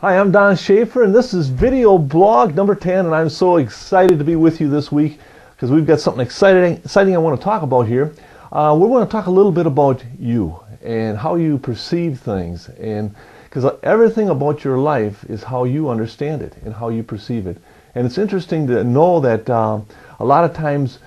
Hi, I'm Don Schaefer, and this is video blog number 10, and I'm so excited to be with you this week because we've got something exciting I want to talk about here. We want to talk a little bit about you and how you perceive things, and because everything about your life is how you understand it and how you perceive it. And it's interesting to know that a lot of times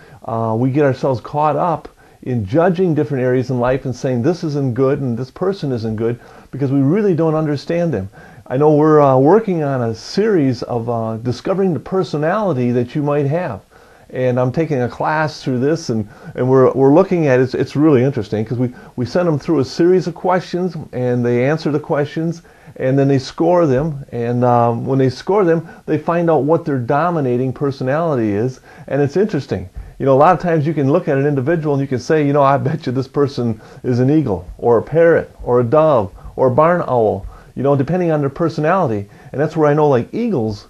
we get ourselves caught up in judging different areas in life and saying this isn't good and this person isn't good because we really don't understand them. I know we're working on a series of discovering the personality that you might have, and I'm taking a class through this, and we're looking at it. It's really interesting because we send them through a series of questions, and they answer the questions, and then they score them, and when they score them, they find out what their dominating personality is, and it's interesting. You know, a lot of times you can look at an individual and you can say, you know, I bet you this person is an eagle, or a parrot, or a dove, or a barn owl. You know, depending on their personality. And that's where I know, like eagles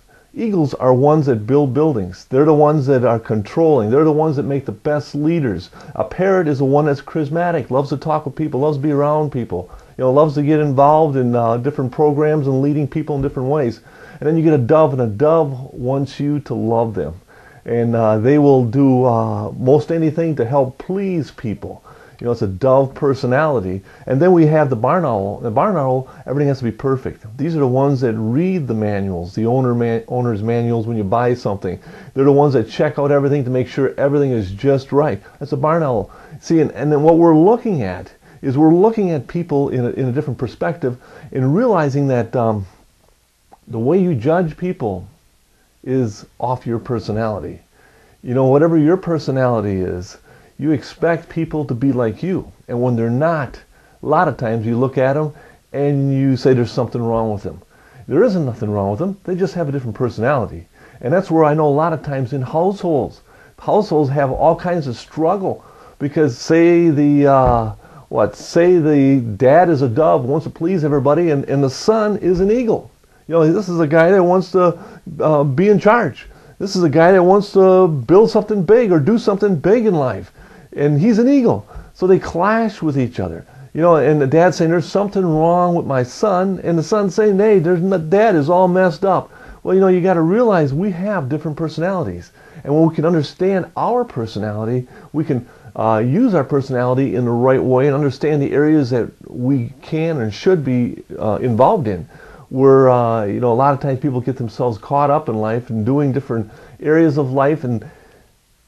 are ones that build buildings. They're the ones that are controlling. They're the ones that make the best leaders. A parrot is the one that's charismatic, loves to talk with people, loves to be around people, you know, loves to get involved in different programs and leading people in different ways. And then you get a dove, and a dove wants you to love them. And they will do most anything to help please people. You know, it's a dove personality. And then we have the barn owl. The barn owl, everything has to be perfect. These are the ones that read the manuals, the owner's manuals when you buy something. They're the ones that check out everything to make sure everything is just right. That's a barn owl. See, and then what we're looking at is we're looking at people in a different perspective and realizing that the way you judge people is off your personality. You know, whatever your personality is, you expect people to be like you, and when they're not, a lot of times you look at them and you say there's something wrong with them. There isn't nothing wrong with them. They just have a different personality. And that's where I know a lot of times in households have all kinds of struggle because say the dad is a dove, wants to please everybody, and the son is an eagle. You know, this is a guy that wants to be in charge. This is a guy that wants to build something big or do something big in life. And he's an eagle. So they clash with each other. You know, and the dad's saying, there's something wrong with my son. And the son's saying, hey, dad is all messed up. Well, you know, you got to realize we have different personalities. And when we can understand our personality, we can use our personality in the right way and understand the areas that we can and should be involved in. Where, you know, a lot of times people get themselves caught up in life and doing different areas of life, and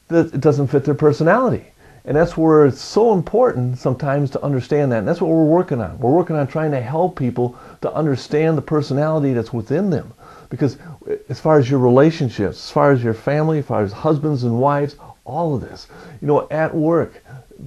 it doesn't fit their personality. And that's where it's so important sometimes to understand that. And that's what we're working on. We're working on trying to help people to understand the personality that's within them. Because as far as your relationships, as far as your family, as far as husbands and wives, all of this, you know, at work,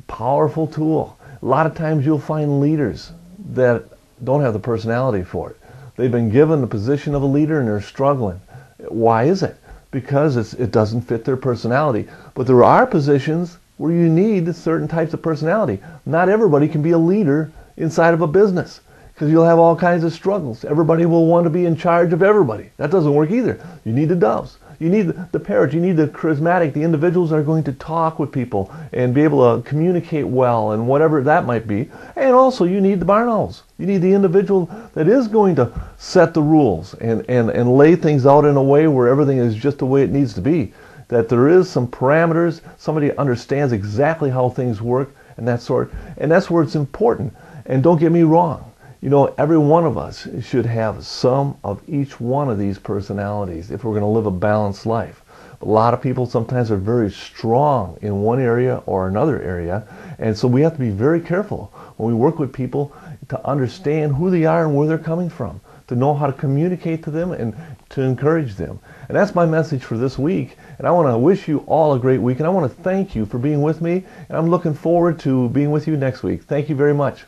powerful tool. A lot of times you'll find leaders that don't have the personality for it. They've been given the position of a leader and they're struggling. Why is it? Because it doesn't fit their personality. But there are positions where you need certain types of personality. Not everybody can be a leader inside of a business because you'll have all kinds of struggles. Everybody will want to be in charge of everybody. That doesn't work either. You need the doves. You need the parrots. You need the charismatic, the individuals that are going to talk with people and be able to communicate well and whatever that might be. And also you need the barn owls. You need the individual that is going to set the rules and lay things out in a way where everything is just the way it needs to be. That there is some parameters, somebody understands exactly how things work and that sort. And that's where it's important. And don't get me wrong. You know, every one of us should have some of each one of these personalities if we're going to live a balanced life. A lot of people sometimes are very strong in one area or another area, and so we have to be very careful when we work with people to understand who they are and where they're coming from, to know how to communicate to them and to encourage them. And that's my message for this week. And I want to wish you all a great week, and I want to thank you for being with me, and I'm looking forward to being with you next week. Thank you very much.